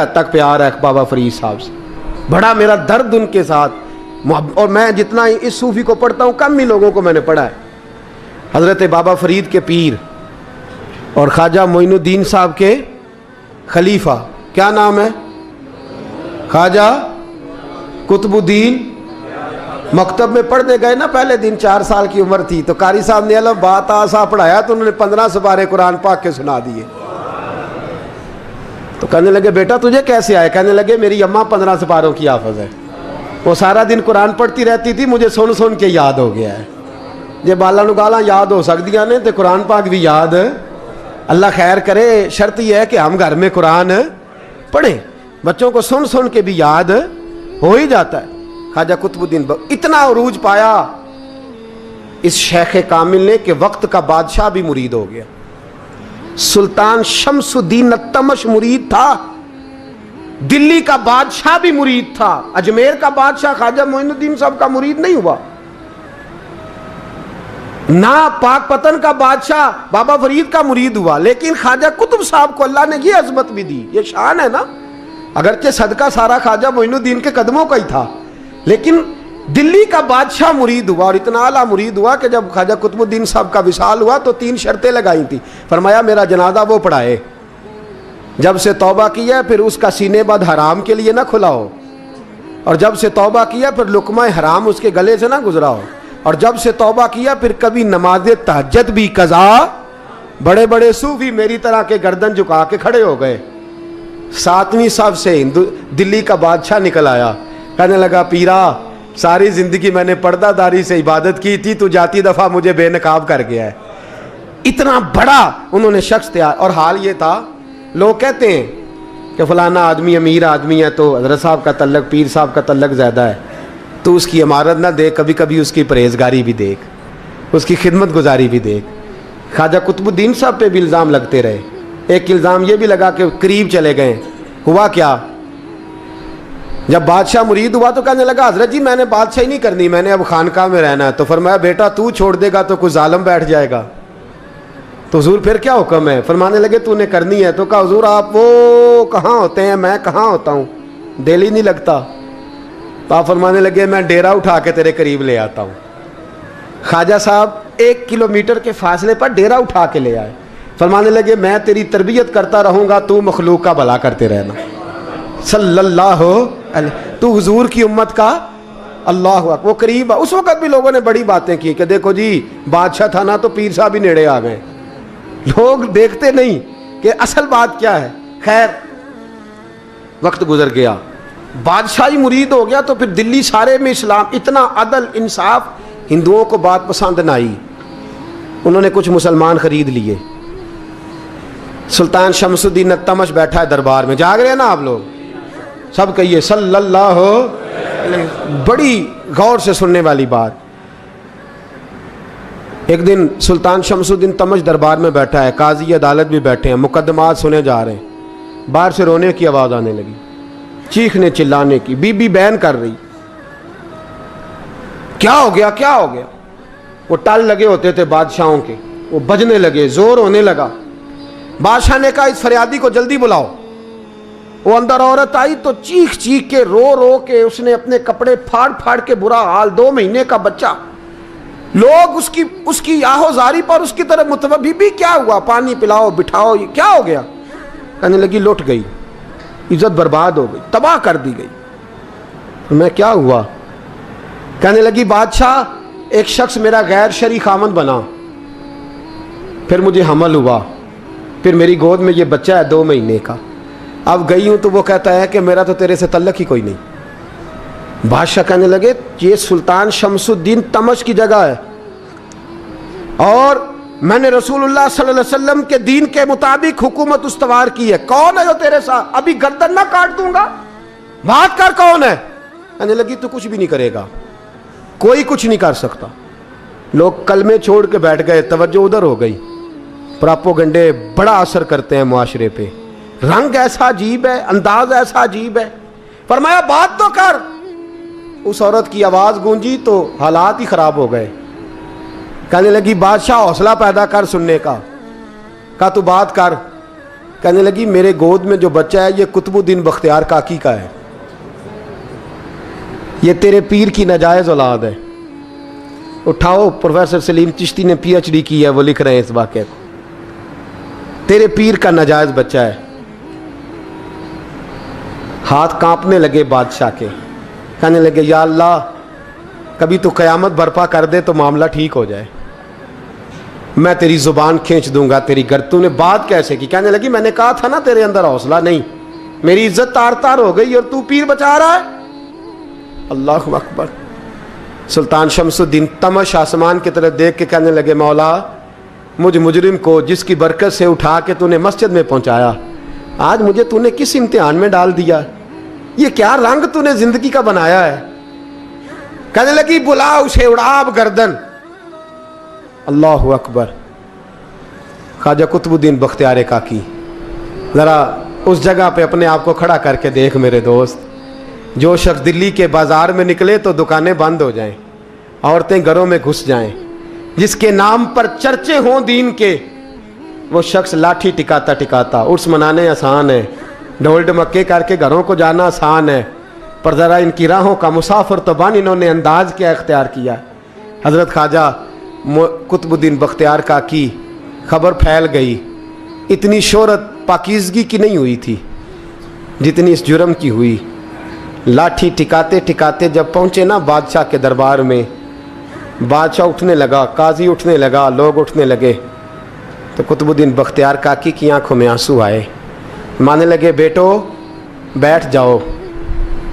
تک پیار ہے بابا فرید صاحب سے, بڑا میرا درد ان کے ساتھ. اور میں جتنا اس صوفی کو پڑھتا ہوں کم ہی لوگوں کو میں نے پڑھا ہے. حضرت بابا فرید کے پیر اور خواجہ معین الدین صاحب کے خلیفہ, کیا نام ہے؟ خواجہ قطب الدین. مکتب میں پڑھنے گئے نا پہلے دن, 4 سال کی عمر تھی, تو قاری صاحب نے الف با تا سا پڑھایا تو انہوں نے 15 سپارے قرآن پاک کے سنا دیے. تو کہنے لگے بیٹا تجھے کیسے آئے؟ کہنے لگے میری اماں 15 سپاروں کی حافظ ہے, وہ سارا دن قرآن پڑھتی رہتی تھی, مجھے سن سن کے یاد ہو گیا ہے. یہ بالا نگالا یاد ہو سکدیاں نے, تو قرآن پاک بھی یاد. اللہ خیر کرے, شرط یہ ہے کہ ہم گھر میں قرآن پڑھیں, بچوں کو سن سن کے بھی یاد ہو ہی جاتا ہے. خواجہ قطب الدین اتنا عروج پایا اس شیخ کامل نے کہ وقت کا بادشاہ بھی مرید ہو گیا. سلطان شمس الدین التمش مرید تھا, دلی کا بادشاہ بھی مرید تھا, اجمیر کا بادشاہ خواجہ معین الدین صاحب کا مرید نہیں ہوا, نہ پاک پتن کا بادشاہ بابا فرید کا مرید ہوا. لیکن خواجہ قطب صاحب کو اللہ نے یہ عظمت بھی دی, یہ شان ہے نا. اگرچہ صدقہ سارا خواجہ معین الدین کے قدموں کا ہی تھا, لیکن دلی کا بادشاہ مرید ہوا, اور اتنا اعلیٰ مرید ہوا کہ جب خواجہ قطب الدین صاحب کا وصال ہوا تو 3 شرطیں لگائی تھی. فرمایا میرا جنازہ وہ پڑھائے, جب سے توبہ کیا پھر اس کا سینے بد حرام کے لیے نہ کھلا ہو, اور جب سے توبہ کیا پھر لقمہ حرام اس کے گلے سے نہ گزرا ہو, اور جب سے توبہ کیا پھر کبھی نماز تہجد بھی قضا. بڑے بڑے صوفی میری طرح کے گردن جھکا کے کھڑے ہو گئے. 7ویں صف سے دلی کا بادشاہ نکل آیا, کہنے لگا پیرا ساری زندگی میں نے پردہ داری سے عبادت کی تھی, تو جاتی دفعہ مجھے بے نقاب کر گیا ہے. اتنا بڑا انہوں نے شخص تھا. اور حال یہ تھا, لوگ کہتے ہیں کہ فلانا آدمی امیر آدمی ہے تو حضرت صاحب کا تعلق, پیر صاحب کا تعلق زیادہ ہے, تو اس کی عمارت نہ دیکھ, کبھی کبھی اس کی پرہیزگاری بھی دیکھ, اس کی خدمت گزاری بھی دیکھ. خواجہ قطب الدین صاحب پہ بھی الزام لگتے رہے. ایک الزام یہ بھی لگا کہ قریب چلے گئے. ہوا کیا, جب بادشاہ مرید ہوا تو کہنے لگا حضرت جی میں نے بادشاہی نہیں کرنی, میں نے اب خانقاہ میں رہنا ہے. تو فرمایا بیٹا تو چھوڑ دے گا تو کوئی ظالم بیٹھ جائے گا. تو حضور پھر کیا حکم ہے؟ فرمانے لگے تو نے کرنی ہے. تو کہا حضور آپ وہ کہاں ہوتے ہیں, میں کہاں ہوتا ہوں, دل ہی نہیں لگتا. تو آپ فرمانے لگے میں ڈیرا اٹھا کے تیرے قریب لے آتا ہوں. خواجہ صاحب 1 کلومیٹر کے فاصلے پر ڈیرا اٹھا کے لے آئے. فرمانے لگے میں تیری تربیت کرتا رہوں گا, تو مخلوق کا بھلا کرتے رہنا. صلی اللہ علیہ, تو حضور کی امت کا اللہ اکبر. وہ قریب, اس وقت بھی لوگوں نے بڑی باتیں کی کہ دیکھو جی بادشاہ تھا نا تو پیر صاحب ہی نیڑے آ گئے. لوگ دیکھتے نہیں کہ اصل بات کیا ہے. خیر وقت گزر گیا, بادشاہی مرید ہو گیا, تو پھر دلی سارے میں اسلام, اتنا عدل انصاف, ہندوؤں کو بات پسند نہ آئی. انہوں نے کچھ مسلمان خرید لیے. سلطان شمس الدین التمش بیٹھا ہے دربار میں, جاگ رہے ہیں نا آپ لوگ, سب کہیے صلی اللہ علیہ. بڑی غور سے سننے والی بات. ایک دن سلطان شمس الدین تمش دربار میں بیٹھا ہے, قاضی عدالت بھی بیٹھے ہیں, مقدمات سنے جا رہے ہیں. باہر سے رونے کی آواز آنے لگی, چیخنے چلانے کی. بی بی بیان کر رہی, کیا ہو گیا کیا ہو گیا. وہ ٹال لگے ہوتے تھے بادشاہوں کے, وہ بجنے لگے, زور ہونے لگا. بادشاہ نے کہا اس فریادی کو جلدی بلاؤ. وہ اندر عورت آئی تو چیخ چیخ کے رو رو کے اس نے اپنے کپڑے پھاڑ پھاڑ کے, برا حال, 2 مہینے کا بچہ. لوگ اس کی آہو زاری پر اس کی طرف متوجہ. بی بی کیا ہوا, پانی پلاؤ, بٹھاؤ, یہ کیا ہو گیا. کہنے لگی لٹ گئی, عزت برباد ہو گئی, تباہ کر دی گئی. میں کیا ہوا؟ کہنے لگی بادشاہ ایک شخص میرا غیر شرعی خامند بنا, پھر مجھے حمل ہوا, پھر میری گود میں یہ بچہ ہے 2 مہینے کا. اب گئی ہوں تو وہ کہتا ہے کہ میرا تو تیرے سے تعلق ہی کوئی نہیں. بادشاہ کہنے لگے یہ سلطان شمس الدین تمش کی جگہ ہے, اور میں نے رسول اللہ صلی اللہ علیہ وسلم کے دین کے مطابق حکومت استوار کی ہے. کون ہے جو تیرے ساتھ؟ ابھی گردن نہ کاٹ دوں گا, بات کر کون ہے. کہنے لگی تو کچھ بھی نہیں کرے گا, کوئی کچھ نہیں کر سکتا. لوگ کلمے چھوڑ کے بیٹھ گئے, توجہ ادھر ہو گئی. پراپوگنڈے بڑا اثر کرتے ہیں معاشرے پہ. رنگ ایسا عجیب ہے, انداز ایسا عجیب ہے. فرمایا بات تو کر. اس عورت کی آواز گونجی تو حالات ہی خراب ہو گئے. کہنے لگی بادشاہ حوصلہ پیدا کر سننے کا. کہا تو بات کر. کہنے لگی میرے گود میں جو بچہ ہے یہ قطب الدین بختیار کاکی کا ہے، یہ تیرے پیر کی ناجائز اولاد ہے۔ اٹھاؤ، پروفیسر سلیم چشتی نے پی ایچ ڈی کی ہے، وہ لکھ رہے ہیں اس واقعے کو، تیرے پیر کا ناجائز بچہ ہے۔ ہاتھ کانپنے لگے بادشاہ کے، کہنے لگے یا اللہ کبھی تو قیامت برپا کر دے تو معاملہ ٹھیک ہو جائے، میں تیری زبان کھینچ دوں گا تیری تو نے بات کیسے کی؟ کہنے لگی میں نے کہا تھا نا تیرے اندر حوصلہ نہیں، میری عزت تار تار ہو گئی اور تو پیر بچا رہا ہے۔ اللہ اکبر۔ سلطان شمس الدین تمش آسمان کی طرف دیکھ کے کہنے لگے مولا مجھ مجرم کو جس کی برکت سے اٹھا کے تو نے مسجد میں پہنچایا، آج مجھے تو نے کس امتحان میں ڈال دیا؟ یہ کیا رنگ تو نے زندگی کا بنایا ہے؟ کہنے لگی بلا اسے، اڑاب گردن۔ اللہ اکبر۔ خواجہ قطب الدین بختیار کاکی، ذرا اس جگہ پہ اپنے آپ کو کھڑا کر کے دیکھ میرے دوست، جو شخص دلی کے بازار میں نکلے تو دکانیں بند ہو جائیں، عورتیں گھروں میں گھس جائیں، جس کے نام پر چرچے ہوں دین کے، وہ شخص لاٹھی ٹکاتا ٹکاتا، عرس منانے آسان ہے، ڈھول ڈمکے کر کے گھروں کو جانا آسان ہے، پر ذرا ان کی راہوں کا مسافر تو بن انہوں نے انداز کیا اختیار کیا۔ حضرت خواجہ قطب الدین بختیار کاکی، خبر پھیل گئی، اتنی شہرت پاکیزگی کی نہیں ہوئی تھی جتنی اس جرم کی ہوئی۔ لاٹھی ٹکاتے ٹکاتے جب پہنچے نا بادشاہ کے دربار میں، بادشاہ اٹھنے لگا، قاضی اٹھنے لگا، لوگ اٹھنے لگے، تو قطب الدین بختیار کاکی کی آنکھوں میں آنسو آئے، مانے لگے بیٹو بیٹھ جاؤ،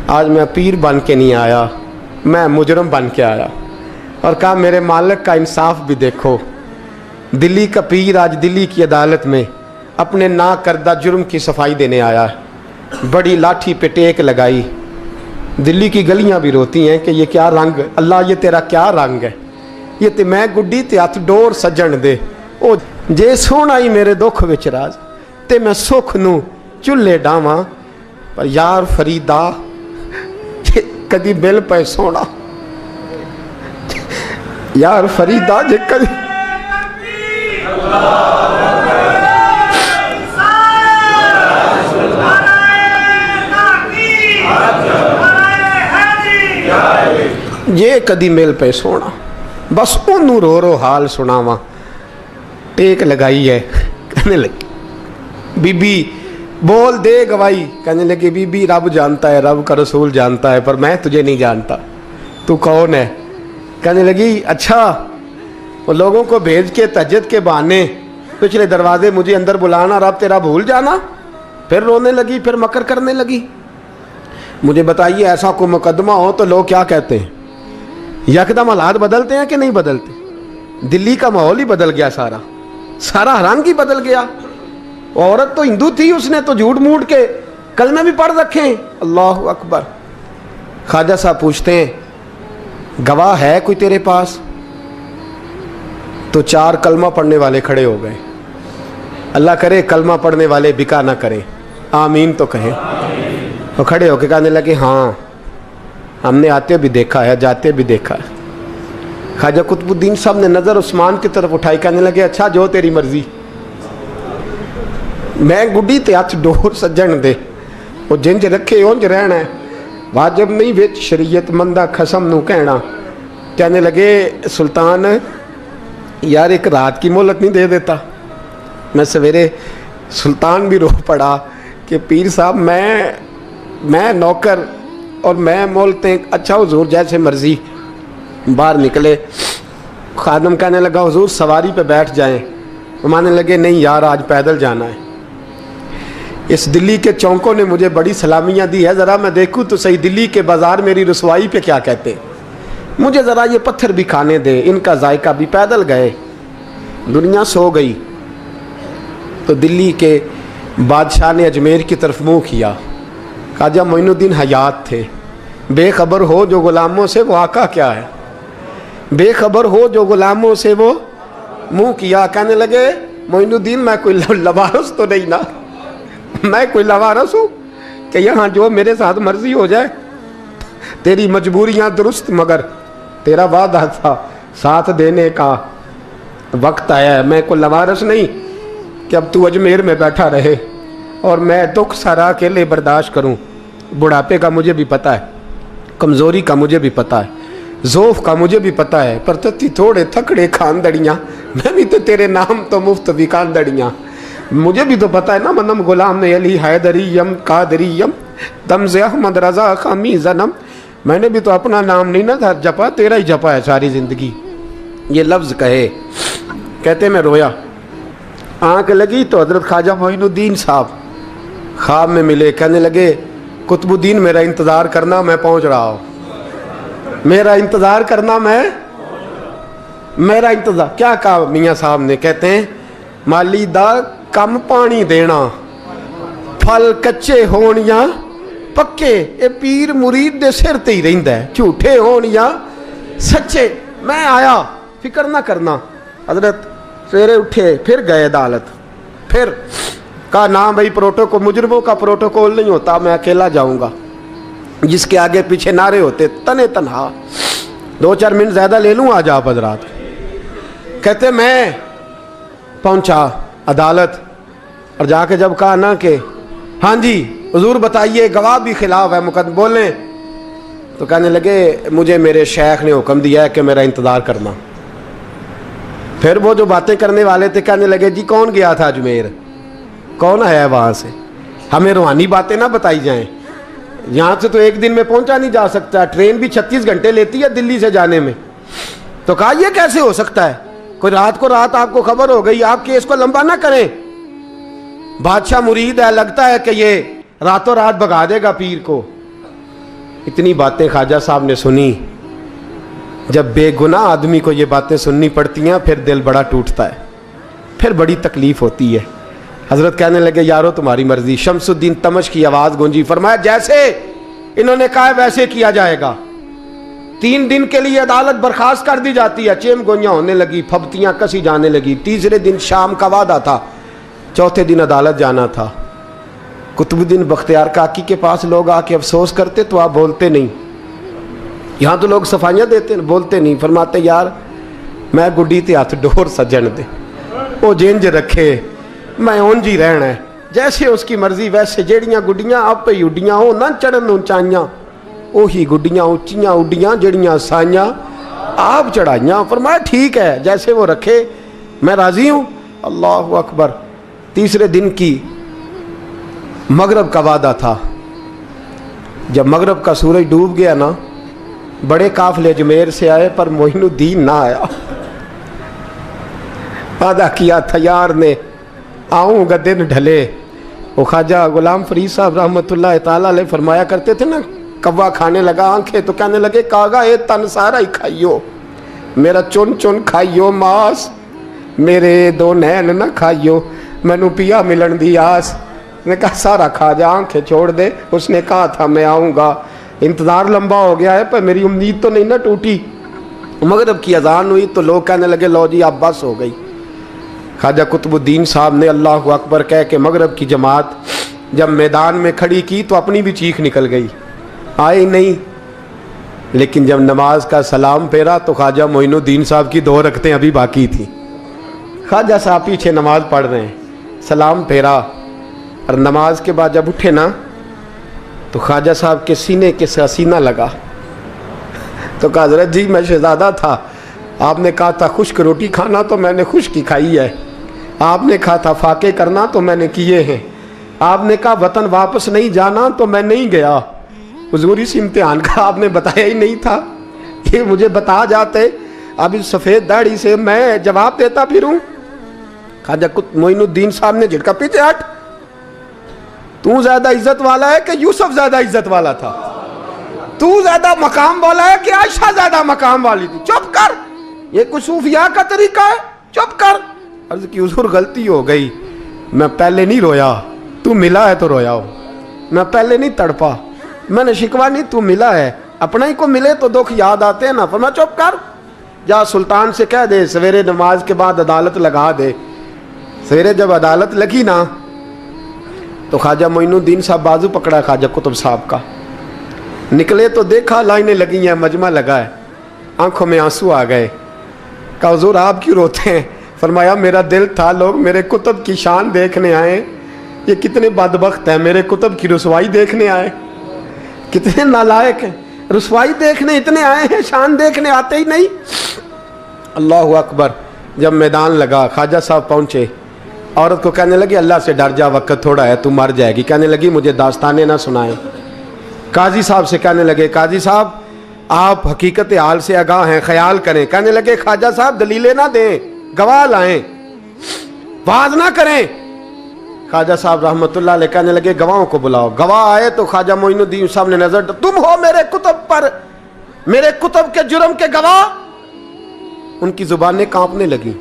آج میں پیر بن کے نہیں آیا، میں مجرم بن کے آیا۔ اور کہا میرے مالک کا انصاف بھی دیکھو، دلی کا پیر آج دلی کی عدالت میں اپنے نا کردہ جرم کی صفائی دینے آیا ہے، بڑی لاٹھی پہ ٹیک لگائی، دلی کی گلیاں بھی روتی ہیں کہ یہ کیا رنگ، اللہ یہ تیرا کیا رنگ ہے، یہ تے میں گڈی تے ہاتھ ڈور سجن دے، او جے سونا ہی میرے دکھ وچ راز تے میں سکھ نو چلے ڈاواں، پر یار فریدا کدی بل پہ سونا، یار فریدا جے کدی یہ کدی مل پہ سونا، بس انہوں رو رو حال سناواں، ٹیک لگائی ہے، کہنے لگی بی بی بول دے گواہی، کہنے لگی بی بی رب جانتا ہے، رب کا رسول جانتا ہے، پر میں تجھے نہیں جانتا، تو کون ہے؟ کہنے لگی اچھا وہ لوگوں کو بھیج کے تہجد کے بہانے پچھلے دروازے مجھے اندر بلانا، رب تیرا بھول جانا، پھر رونے لگی، پھر مکر کرنے لگی۔ مجھے بتائیے ایسا کوئی مقدمہ ہو تو لوگ کیا کہتے ہیں؟ یکدم حالات بدلتے ہیں کہ نہیں بدلتے؟ دلی کا ماحول ہی بدل گیا، سارا رنگ ہی بدل گیا۔ عورت تو ہندو تھی، اس نے تو جھوٹ موٹ کے کلمے بھی پڑھ رکھے ہیں۔ اللہ اکبر۔ خواجہ صاحب پوچھتے ہیں گواہ ہے کوئی تیرے پاس؟ تو 4 کلمہ پڑھنے والے کھڑے ہو گئے۔ اللہ کرے کلمہ پڑھنے والے بکا نہ کریں، آمین تو کہیں۔ وہ کھڑے ہو کے کہنے لگے ہاں ہم نے آتے بھی دیکھا ہے، جاتے بھی دیکھا ہے۔ خواجہ قطب الدین صاحب نے نظر عثمان کی طرف اٹھائی، کہنے لگے اچھا جو تیری مرضی، میں گڈی تے ہاتھ ڈور سجن دے، وہ جنج رکھے اونج رہنا ہے، واجب نہیں وچ شریعت مندہ خسم نو کہنا۔ کہنے لگے سلطان یار ایک رات کی مہلت نہیں دے دیتا؟ میں سویرے سلطان بھی رو پڑا کہ پیر صاحب میں نوکر اور میں مولتے، اچھا حضور جیسے مرضی۔ باہر نکلے، خادم کہنے لگا حضور سواری پہ بیٹھ جائیں، وہ مانے لگے نہیں یار آج پیدل جانا ہے، اس دلی کے چونکوں نے مجھے بڑی سلامیاں دی ہے، ذرا میں دیکھوں تو صحیح دلی کے بازار میری رسوائی پہ کیا کہتے، مجھے ذرا یہ پتھر بھی کھانے دے، ان کا ذائقہ بھی۔ پیدل گئے، دنیا سو گئی تو دلی کے بادشاہ نے اجمیر کی طرف منہ کیا، خواجہ معین الدین حیات تھے، بے خبر ہو جو غلاموں سے وہ آقا کیا ہے، بے خبر ہو جو غلاموں سے وہ منہ کیا۔ کہنے لگے معین الدین میں کوئی لوارس تو نہیں نا، میں کوئی لوارس ہوں کہ یہاں جو میرے ساتھ مرضی ہو جائے؟ تیری مجبوریاں درست، مگر تیرا وعدہ تھا ساتھ دینے کا، وقت آیا ہے، میں کوئی لوارس نہیں کہ اب تو اجمیر میں بیٹھا رہے۔ اور میں دکھ سارا اکیلے برداشت کروں. بڑھاپے کا مجھے بھی پتہ ہے, کمزوری کا مجھے بھی پتہ ہے, ذوف کا مجھے بھی پتہ ہے, پر تتی تھوڑے تھکڑے خاندڑیاں, میں بھی تو تیرے نام تو مفت بھی خاندڑیاں. مجھے بھی تو پتہ ہے نا, منم غلام نے علی حیدریم قادریم تمز احمد رضا خامی زنم. میں نے بھی تو اپنا نام نہیں نا جپا, تیرا ہی جپا ہے ساری زندگی. یہ لفظ کہے, کہتے میں رویا. آنکھ لگی تو حضرت خواجہ معین الدین صاحب خواب میں ملے. کہنے لگے قطب الدین میرا انتظار کرنا, میں پہنچ رہا ہوں. میرا انتظار کرنا, میرا انتظار. کیا کہا میاں صاحب نے؟ کہتے ہیں مالی دا کم پانی دینا, پھل کچے ہون یا پکے, اے پیر مرید دے سر تے ہی رہندا ہے, جھوٹے ہون یا سچے. میں آیا, فکر نہ کرنا. حضرت سویرے اٹھے, پھر گئے عدالت. پھر کہا نہ بھائی پروٹوکول, مجرموں کا پروٹوکول نہیں ہوتا, میں اکیلا جاؤں گا. جس کے آگے پیچھے نعرے ہوتے تنے تنہا. 2-4 منٹ زیادہ لے لوں آج آپ حضرات. کہتے میں پہنچا عدالت, اور جا کے جب کہا نا کہ ہاں جی حضور بتائیے, گواہ بھی خلاف ہے, مقدمہ بولیں, تو کہنے لگے مجھے میرے شیخ نے حکم دیا ہے کہ میرا انتظار کرنا. پھر وہ جو باتیں کرنے والے تھے کہنے لگے جی کون گیا تھا اجمیر, کون آیا ہے وہاں سے, ہمیں روحانی باتیں نہ بتائی جائیں. یہاں سے تو ایک دن میں پہنچا نہیں جا سکتا, ٹرین بھی 36 گھنٹے لیتی ہے دلی سے جانے میں. تو کہا یہ کیسے ہو سکتا ہے, کوئی رات کو رات آپ کو خبر ہو گئی, آپ کیس کو لمبا نہ کریں. بادشاہ مرید ہے, لگتا ہے کہ یہ راتوں رات بھگا دے گا پیر کو. اتنی باتیں خواجہ صاحب نے سنی. جب بے گناہ آدمی کو یہ باتیں سننی پڑتی ہیں پھر دل بڑا ٹوٹتا ہے, پھر بڑی تکلیف ہوتی ہے. حضرت کہنے لگے یارو تمہاری مرضی. شمس الدین تمش کی آواز گونجی, فرمایا جیسے انہوں نے کہا ویسے کیا جائے گا. 3 دن کے لیے عدالت برخاست کر دی جاتی ہے. چیم گوئیاں ہونے لگی, پھبتیاں کسی جانے لگی. تیسرے دن شام کا وعدہ تھا, چوتھے دن عدالت جانا تھا. قطب الدین بختیار کاکی کے پاس لوگ آ کے افسوس کرتے تو آپ بولتے نہیں. یہاں تو لوگ صفائیاں دیتے بولتے نہیں. فرماتے یار میں گڈی تے ہاتھ ڈور سجن دے, وہ جینج رکھے, میں اونج ہی رہنا ہے, جیسے اس کی مرضی ویسے. جیڑیاں گڈیاں آپ پہ اڈیاں ہو نہ چڑھن اونچائیاں, وہی گڈیاں اونچیاں اڈیاں جیڑیاں سائیاں آپ چڑھائیاں. فرمایا ٹھیک ہے جیسے وہ رکھے, میں راضی ہوں. اللہ اکبر. تیسرے دن کی مغرب کا وعدہ تھا. جب مغرب کا سورج ڈوب گیا نا, بڑے قافلے اجمیر سے آئے پر معین الدین نہ آیا. وعدہ کیا تھا یار نے, آؤں گا دن ڈھلے. وہ خواجہ غلام فرید صاحب رحمۃ اللہ تعالیٰ علیہ فرمایا کرتے تھے نا, کوا کھانے لگا آنکھیں تو کہنے لگے کاغا اے تن سارا ہی کھائیو, میرا چن چن کھائیو ماس, میرے 2 نین نہ کھائیو, مینو پیا ملن دی آس. نے کہا سارا کھا جا, آنکھیں چھوڑ دے. اس نے کہا تھا میں آؤں گا, انتظار لمبا ہو گیا ہے پر میری امید تو نہیں نہ ٹوٹی. مغرب کی اذان ہوئی تو لوگ کہنے لگے لو جی اب بس ہو گئی. خواجہ قطب الدین صاحب نے اللہ اکبر کہہ کے مغرب کی جماعت جب میدان میں کھڑی کی تو اپنی بھی چیخ نکل گئی, آئی نہیں. لیکن جب نماز کا سلام پھیرا تو خواجہ معین الدین صاحب کی 2 رکعتیں ابھی باقی تھیں. خواجہ صاحب پیچھے نماز پڑھ رہے ہیں, سلام پھیرا, اور نماز کے بعد جب اٹھے نا تو خواجہ صاحب کے سینے کے سینہ لگا. تو کہا حضرت جی میں شہزادہ تھا, آپ نے کہا تھا خشک روٹی کھانا تو میں نے خشک کی کھائی ہے, آپ نے کہا تھا فاقے کرنا تو میں نے کیے ہیں, آپ نے کہا وطن واپس نہیں جانا تو میں نہیں گیا. حضور اس امتحان کا آپ نے بتایا ہی نہیں تھا, یہ مجھے بتا جاتے اب اس سفید داڑھی سے میں جواب دیتا پھروں. خواجہ معین الدین صاحب نے جھٹکا, پیچھے ہٹ, تو زیادہ عزت والا ہے کہ یوسف زیادہ عزت والا تھا, تو زیادہ مقام والا ہے کہ عائشہ زیادہ مقام والی تھی, چپ کر, یہ کوئی صوفیاء کا طریقہ ہے, چپ کر. عرض کی حضور غلطی ہو گئی, میں پہلے نہیں رویا, تو ملا ہے تو رویا ہو, میں پہلے نہیں تڑپا, میں نے شکوا نہیں, تو ملا ہے, اپنا ہی کو ملے تو دکھ یاد آتے ہیں نا. فرمایا چپ کر, جا سلطان سے کہہ دے سویرے نماز کے بعد عدالت لگا دے. سویرے جب عدالت لگی نا تو خواجہ معین الدین صاحب بازو پکڑا خواجہ قطب صاحب کا, نکلے تو دیکھا لائنیں لگی ہیں, مجمع لگا ہے, آنکھوں میں آنسو آ گئے. کہا حضور آپ کیوں روتے ہیں؟ فرمایا میرا دل تھا لوگ میرے قطب کی شان دیکھنے آئیں, یہ کتنے بدبخت ہیں، میرے کتب کی رسوائی دیکھنے آئے، کتنے نالائق ہیں، رسوائی دیکھنے اتنے آئے ہیں، شان دیکھنے آتے ہی نہیں۔ اللہ اکبر۔ جب میدان لگا خواجہ صاحب پہنچے، عورت کو کہنے لگی اللہ سے ڈر جا، وقت تھوڑا ہے، تو مر جائے گی۔ کہنے لگی مجھے داستانیں نہ سنائیں۔ قاضی صاحب سے کہنے لگے قاضی صاحب آپ حقیقت حال سے آگاہ ہیں، خیال کریں۔ کہنے لگے خواجہ صاحب دلیلیں نہ دیں، گواہ لائیں، وعظ نہ کریں۔ خواجہ صاحب رحمت اللہ علیہ کہنے لگے گواہوں کو بلاؤ۔ گواہ آئے تو خواجہ معین الدین صاحب نے نظر، تم ہو میرے کتب پر، میرے کتب کے جرم کے گواہ؟ ان کی زبانیں کانپنے لگی،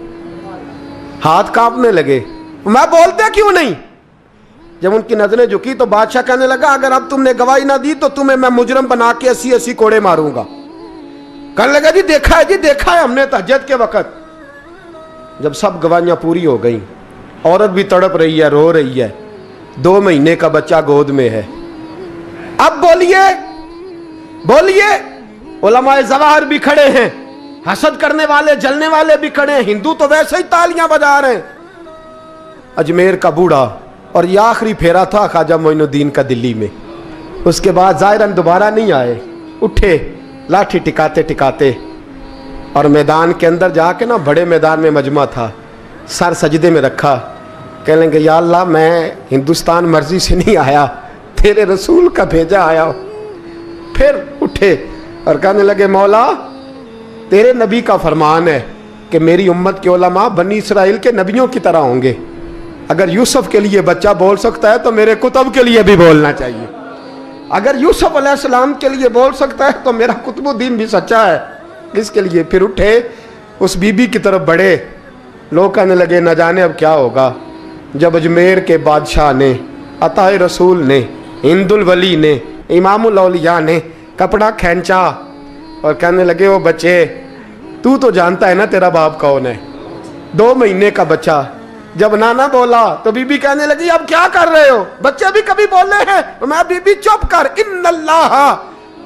ہاتھ کانپنے لگے، میں بولتے کیوں نہیں؟ جب ان کی نظریں جھکی تو بادشاہ کہنے لگا اگر اب تم نے گواہی نہ دی تو تمہیں میں مجرم بنا کے 80 کوڑے ماروں گا۔ کہنے لگا جی دیکھا ہے ہم نے تہجد کے وقت۔ جب سب گواہیاں پوری ہو گئیں، عورت بھی تڑپ رہی ہے، رو رہی ہے، 2 مہینے کا بچہ گود میں ہے۔ اب بولیے، علماء ظواہر بھی کھڑے ہیں، حسد کرنے والے جلنے والے بھی کھڑے ہیں، ہندو تو ویسے ہی تالیاں بجا رہے ہیں۔ اجمیر کا بوڑھا، اور یہ آخری پھیرا تھا خواجہ معین الدین کا دلی میں، اس کے بعد ظاہراً دوبارہ نہیں آئے، اٹھے لاٹھی ٹکاتے ٹکاتے اور میدان کے اندر جا کے نا، بڑے میدان میں مجمع تھا، سر سجدے میں رکھا، کہنے لگے یا اللہ میں ہندوستان مرضی سے نہیں آیا، تیرے رسول کا بھیجا آیا ہوں۔ پھر اٹھے اور کہنے لگے مولا تیرے نبی کا فرمان ہے کہ میری امت کے علماء بنی اسرائیل کے نبیوں کی طرح ہوں گے، اگر یوسف کے لیے بچہ بول سکتا ہے تو میرے کتب کے لیے بھی بولنا چاہیے، اگر یوسف علیہ السلام کے لیے بول سکتا ہے تو میرا قطب الدین بھی سچا ہے، اس کے لیے۔ پھر اٹھے اس بی بی کی طرف بڑھے، لوگ کہنے لگے نہ جانے اب کیا ہوگا۔ جب اجمیر کے بادشاہ نے، عطا رسول نے، ہند الولی نے، امام الاولیاء نے کپڑا کھینچا اور کہنے لگے وہ بچے تو جانتا ہے نا تیرا باپ کون ہے، 2 مہینے کا بچہ۔ جب نانا بولا تو بی بی کہنے لگی اب کیا کر رہے ہو، بچے بھی کبھی بولے ہیں؟ میں بی بی چپ کر، ان اللہ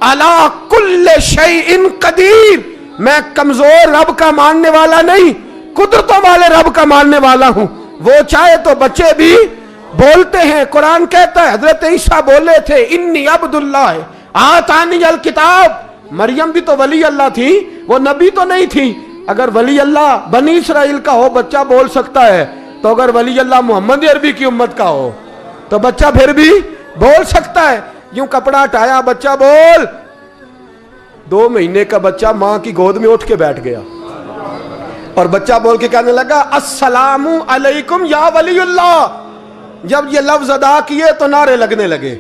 علی کل شیء قدیر، میں کمزور رب کا ماننے والا نہیں، قدرتوں والے رب کا ماننے والا ہوں، وہ چاہے تو بچے بھی بولتے ہیں۔ قرآن کہتا ہے حضرت عیسیٰ بولے تھے انی عبداللہ آتانی الکتاب، مریم بھی تو ولی اللہ تھی، وہ نبی تو نہیں تھی۔ اگر ولی اللہ بنی اسرائیل کا ہو بچہ بول سکتا ہے، تو اگر ولی اللہ محمد عربی کی امت کا ہو تو بچہ پھر بھی بول سکتا ہے۔ یوں کپڑا ہٹایا، بچہ بول، 2 مہینے کا بچہ ماں کی گود میں اٹھ کے بیٹھ گیا اور بچہ بول کے کہنے لگا السلام علیکم یا ولی اللہ۔ جب یہ لفظ ادا کیے تو نعرے لگنے لگے،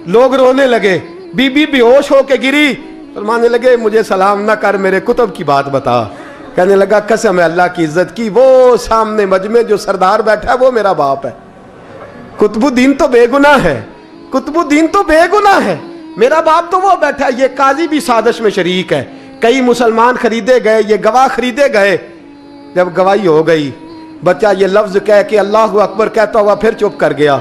لوگ رونے لگے، بی بی بے ہوش ہو کے گری، فرمانے لگے مجھے سلام نہ کر، میرے کتب کی بات بتا۔ کہنے لگا قسم ہے اللہ کی عزت کی، وہ سامنے مجمع جو سردار بیٹھا ہے وہ میرا باپ ہے، قطب الدین تو بے گناہ ہے، قطب الدین تو بے گناہ ہے، میرا باپ تو وہ بیٹھا ہے۔ یہ قاضی بھی سازش میں شریک ہے، کئی مسلمان خریدے گئے، یہ گواہ خریدے گئے۔ جب گواہی ہو گئی، بچہ یہ لفظ کہہ کے اللہ اکبر کہتا ہوا پھر چپ کر گیا۔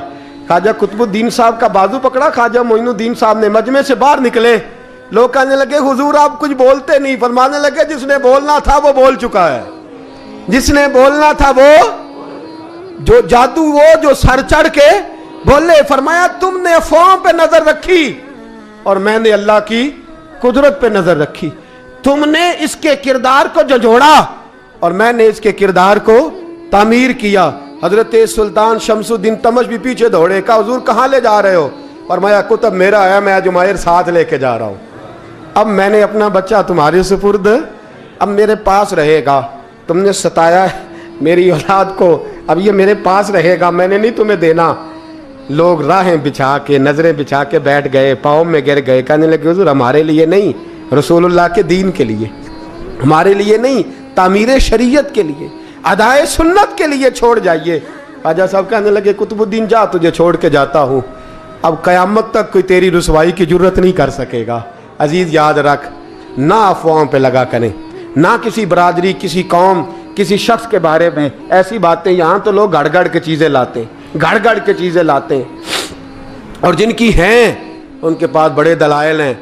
خواجہ قطب الدین صاحب کا بازو پکڑا، خواجہ معین الدین صاحب نے مجمع سے باہر نکلے، لوگ کہنے لگے حضور آپ کچھ بولتے نہیں۔ فرمانے لگے جس نے بولنا تھا وہ بول چکا ہے، جس نے بولنا تھا وہ جو جادو، وہ جو سر چڑھ کے بولے۔ فرمایا تم نے افواہوں پہ نظر رکھی اور میں نے اللہ کی قدرت پہ نظر رکھی، تم نے اس کے کردار کو جھنجھوڑا اور میں نے اس کے کردار کو تعمیر کیا۔ حضرت سلطان شمس الدین تمش بھی پیچھے دوڑے، کہا حضور کہاں لے جا رہے ہو؟ فرمایا کتب میرا ہے، میں جماہیر ساتھ لے کے جا رہا ہوں، اب میں نے اپنا بچہ تمہارے سپرد، اب میرے پاس رہے گا، تم نے ستایا میری اولاد کو، اب یہ میرے پاس رہے گا، میں نے نہیں تمہیں دینا۔ لوگ راہیں بچھا کے، نظریں بچھا کے بیٹھ گئے، پاؤں میں گر گئے، کہنے لگے حضور ہمارے لیے نہیں، رسول اللہ کے دین کے لیے، ہمارے لیے نہیں، تعمیر شریعت کے لیے، ادائے سنت کے لیے چھوڑ جائیے۔ خواجہ صاحب کہنے لگے قطب الدین جا، تجھے چھوڑ کے جاتا ہوں، اب قیامت تک کوئی تیری رسوائی کی جرت نہیں کر سکے گا۔ عزیز یاد رکھ، نہ افواہوں پہ لگا کریں، نہ کسی برادری، کسی قوم، کسی شخص کے بارے میں ایسی باتیں، یہاں تو لوگ گھڑ گھڑ کے چیزیں لاتے ہیں، گھڑ گھڑ کے چیزیں لاتے ہیں، اور جن کی ہیں ان کے پاس بڑے دلائل ہیں۔